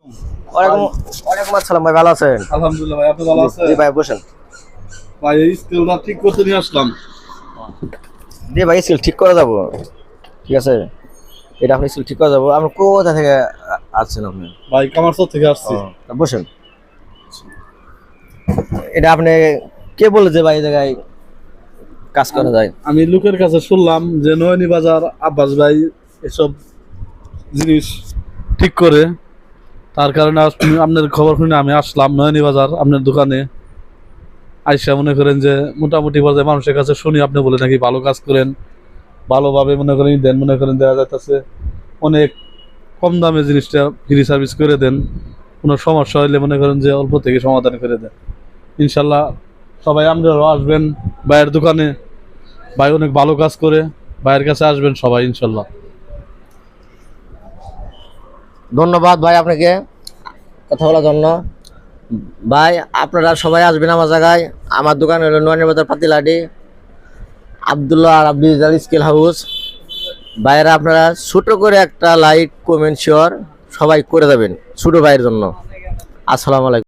ওয়ালাইকুম ওয়ালাইকুম আসসালাম ভাই, ভালো আছেন? আলহামদুলিল্লাহ ভাই, আপনি ভালো আছেন? জি ভাই, বসেন। ভাই এই স্কেলটা ঠিক করতে নিয়ে আসলাম। জি ভাই, স্কুল ঠিক করে যাবো। ঠিক আছে, এটা আপনি স্কুল ঠিক করে যাবো। আপনি কোথা থেকে আসছেন আপনি? ভাই কামারচর থেকে আসছি। বসেন। এটা আপনি কে বলে যে ভাই এই জায়গায় কাজ করা যায়? আমি লোকের কাছে শুনলাম যে নয়নি বাজার আব্বাস ভাই এসব জিনিস ঠিক করে, তার কারণে আপনার খবর শুনে আমি আসলাম নয়নি বাজার আপনার দোকানে। আইসা মনে করেন যে মোটামুটি পর্যায়ে মানুষের কাছে শুনি আপনি বলে নাকি ভালো কাজ করেন, ভালোভাবে মনে করেন দেন, মনে করেন দেওয়া যাইতেছে অনেক কম দামে জিনিসটা ফ্রি সার্ভিস করে দেন। কোনো সমস্যা হলে মনে করেন যে অল্প থেকে সমাধান করে দেন। ইনশাল্লাহ সবাই আপনারাও আসবেন ভাইয়ের দোকানে, ভাই অনেক ভালো কাজ করে, ভাইয়ের কাছে আসবেন সবাই ইনশাল্লাহ। ধন্যবাদ ভাই আপনাকে কথা বলার জন্য। ভাই আপনারা সবাই আসবেন আমার জায়গায়। আমার দোকান হলো নোয়ানী বাজার পাতিলাডি, আব্দুল্লাহ আর আব্দুল স্কিল হাউস। ভাইয়েরা আপনারা ছোট করে একটা লাইক কমেন্ট শেয়ার সবাই করে দেবেন ছোট ভাইয়ের জন্য। আসসালামু আলাইকুম।